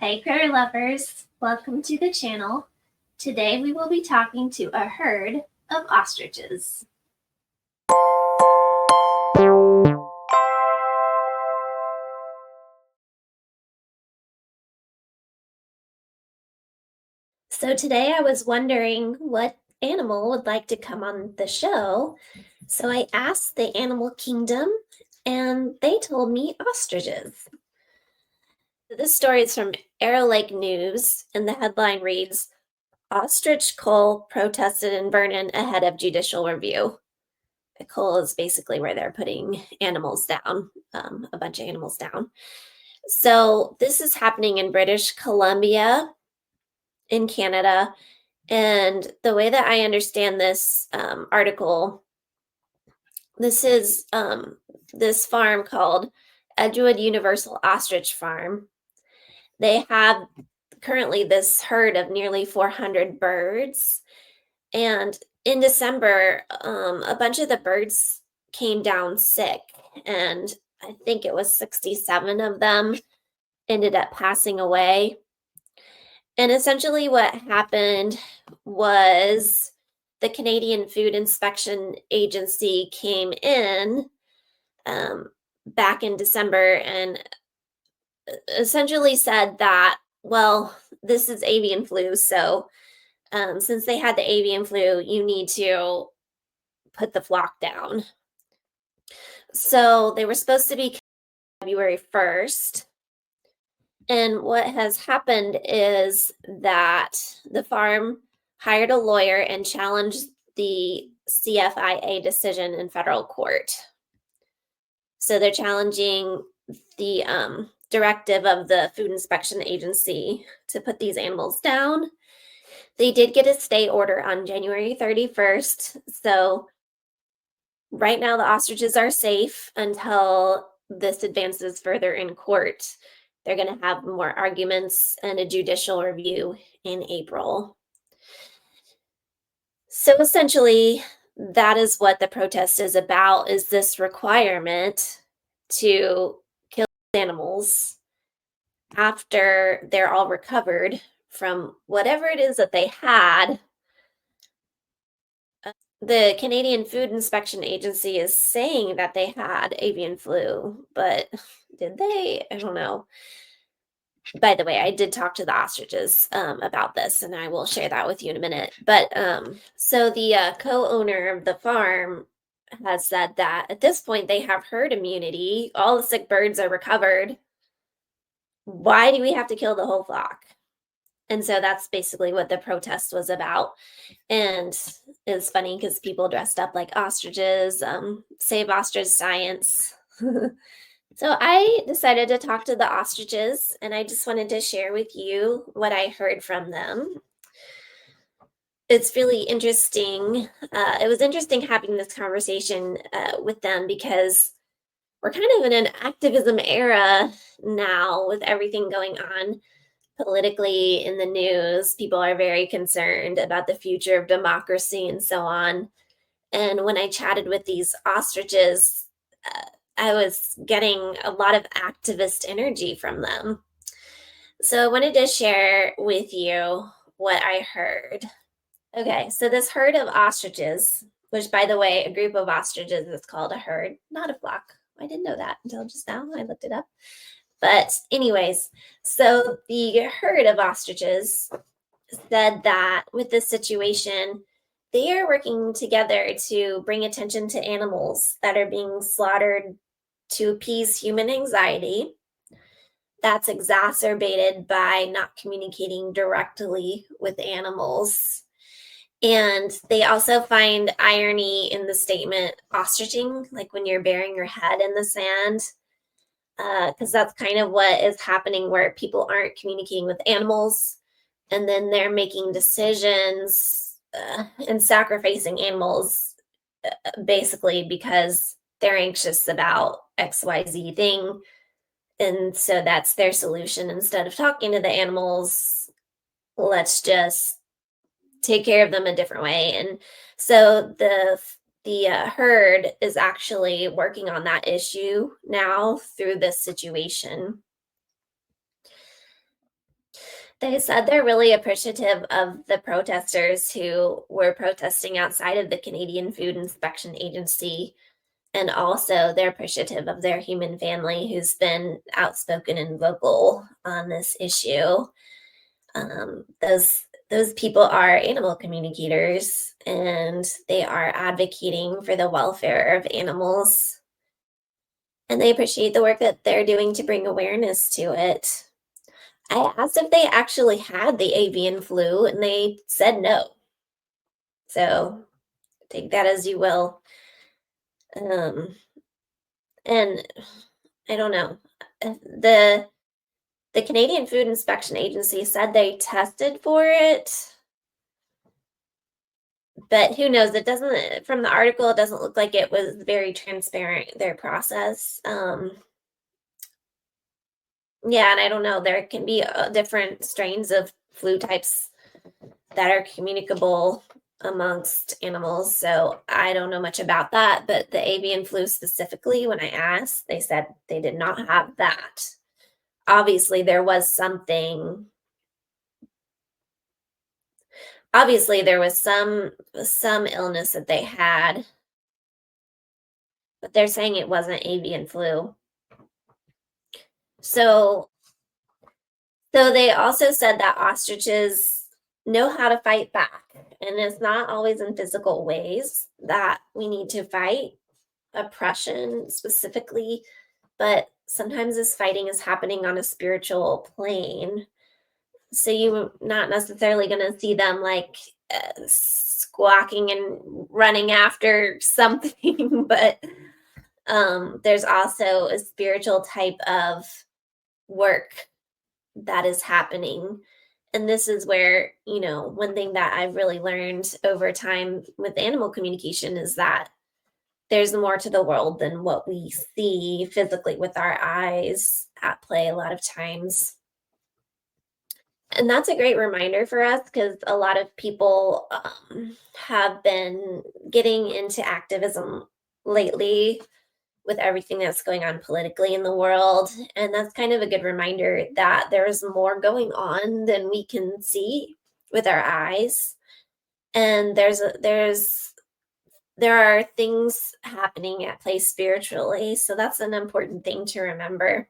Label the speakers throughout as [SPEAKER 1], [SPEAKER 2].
[SPEAKER 1] Hey critter lovers, welcome to the channel. Today we will be talking to a herd of ostriches. So today I was wondering what animal would like to come on the show. So I asked the animal kingdom and they told me ostriches. This story is from Arrow Lake News and the headline reads, Ostrich cull protested in Vernon ahead of judicial review. A cull is basically where they're putting animals down, a bunch of animals down. So this is happening in British Columbia in Canada. And the way that I understand this article, this is this farm called Edgewood Universal Ostrich Farm. They have currently this herd of nearly 400 birds. And in December, a bunch of the birds came down sick, and I think it was 67 of them ended up passing away. And essentially, what happened was the Canadian Food Inspection Agency came in back in December and essentially said that, well, this is avian flu, so since they had the avian flu, you need to put the flock down. So they were supposed to be February 1st. And what has happened is that the farm hired a lawyer and challenged the CFIA decision in federal court. So they're challenging the directive of the Food Inspection Agency to put these animals down. They did get a stay order on January 31st. So right now, the ostriches are safe until this advances further in court. They're going to have more arguments and a judicial review in April. So essentially, that is what the protest is about, is this requirement to kill animals after they're all recovered from whatever it is that they had. The Canadian Food Inspection Agency is saying that they had avian flu, but did they? I don't know. By the way, I did talk to the ostriches about this, and I will share that with you in a minute. But so the co-owner of the farm has said that at this point they have herd immunity. All the sick birds are recovered. Why do we have to kill the whole flock? And so that's basically what the protest was about. And it's funny because people dressed up like ostriches, Save Ostrich Science. So I decided to talk to the ostriches, and I just wanted to share with you what I heard from them. It's really interesting. It was interesting having this conversation with them because we're kind of in an activism era now with everything going on politically in the news. People are very concerned about the future of democracy and so on. And when I chatted with these ostriches, I was getting a lot of activist energy from them. So I wanted to share with you what I heard. Okay, so this herd of ostriches, which by the way, a group of ostriches is called a herd, not a flock. I didn't know that until just now. I looked it up. But anyways, so the herd of ostriches said that with this situation, they are working together to bring attention to animals that are being slaughtered to appease human anxiety. That's exacerbated by not communicating directly with animals. And they also find irony in the statement ostriching, like when you're burying your head in the sand, because that's kind of what is happening where people aren't communicating with animals and then they're making decisions and sacrificing animals basically because they're anxious about XYZ thing. And so that's their solution. Instead of talking to the animals, let's just take care of them a different way. And so the herd is actually working on that issue now through this situation. They said they're really appreciative of the protesters who were protesting outside of the Canadian Food Inspection Agency, and also they're appreciative of their human family who's been outspoken and vocal on this issue. Those people are animal communicators, and they are advocating for the welfare of animals, and they appreciate the work that they're doing to bring awareness to it. I asked if they actually had the avian flu, and they said no. So take that as you will. Um, and I don't know. The Canadian Food Inspection Agency said they tested for it, but who knows? It doesn't, from the article, it doesn't look like it was very transparent, their process. Yeah, and I don't know. There can be different strains of flu types that are communicable amongst animals. So I don't know much about that, but the avian flu specifically, when I asked, they said they did not have that. Obviously, there was something. Obviously, there was some illness that they had, but they're saying it wasn't avian flu. So, so they also said that ostriches know how to fight back, and it's not always in physical ways that we need to fight oppression specifically, but sometimes this fighting is happening on a spiritual plane. So you're not necessarily going to see them like squawking and running after something, but there's also a spiritual type of work that is happening. And this is where, one thing that I've really learned over time with animal communication is that there's more to the world than what we see physically with our eyes at play a lot of times. And that's a great reminder for us because a lot of people have been getting into activism lately with everything that's going on politically in the world. And that's kind of a good reminder that there's more going on than we can see with our eyes. And there are things happening at play spiritually. So that's an important thing to remember.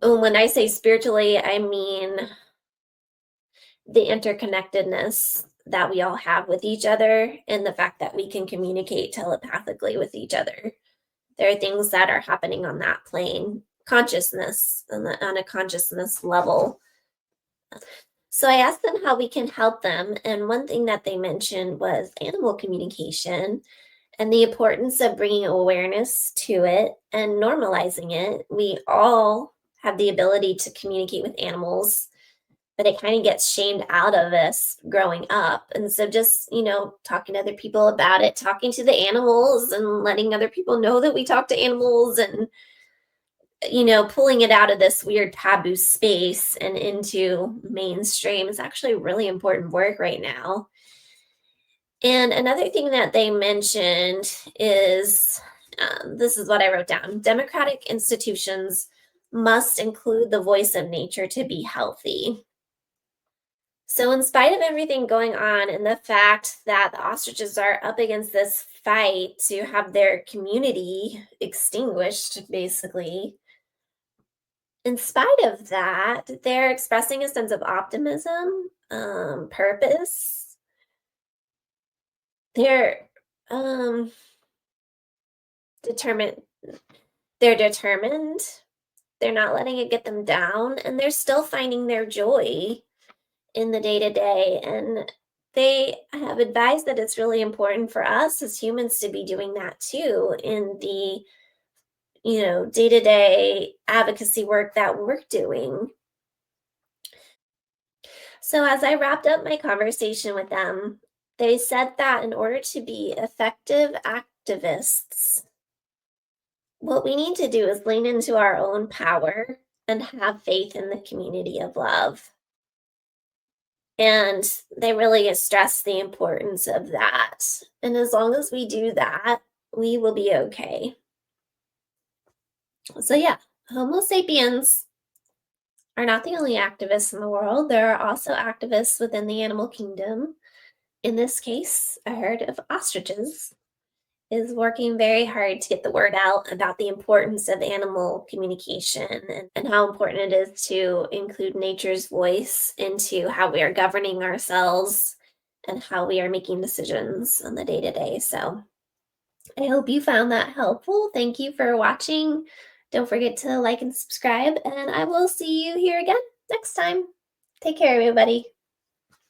[SPEAKER 1] When I say spiritually, I mean the interconnectedness that we all have with each other and the fact that we can communicate telepathically with each other. There are things that are happening on that plane, consciousness, on a consciousness level. So I asked them how we can help them. And one thing that they mentioned was animal communication and the importance of bringing awareness to it and normalizing it. We all have the ability to communicate with animals, but it kind of gets shamed out of us growing up. And so just, talking to other people about it, talking to the animals and letting other people know that we talk to animals and, pulling it out of this weird taboo space and into mainstream is actually really important work right now. And another thing that they mentioned is this is what I wrote down: democratic institutions must include the voice of nature to be healthy. So, in spite of everything going on and the fact that the ostriches are up against this fight to have their community extinguished, basically, in spite of that, they're expressing a sense of optimism, purpose. They're um, determined. They're determined. They're not letting it get them down, and they're still finding their joy in the day to day. And they have advised that it's really important for us as humans to be doing that too in the, day to day advocacy work that we're doing. So, as I wrapped up my conversation with them, they said that in order to be effective activists, what we need to do is lean into our own power and have faith in the community of love. And they really stress the importance of that. And as long as we do that, we will be okay. So, yeah, Homo sapiens, are not the only activists in the world. There are also activists within the animal kingdom. In this case, a herd of ostriches is working very hard to get the word out about the importance of animal communication and how important it is to include nature's voice into how we are governing ourselves and how we are making decisions on the day to day. So I hope you found that helpful. Thank you for watching. Don't forget to like and subscribe, and I will see you here again next time. Take care, everybody.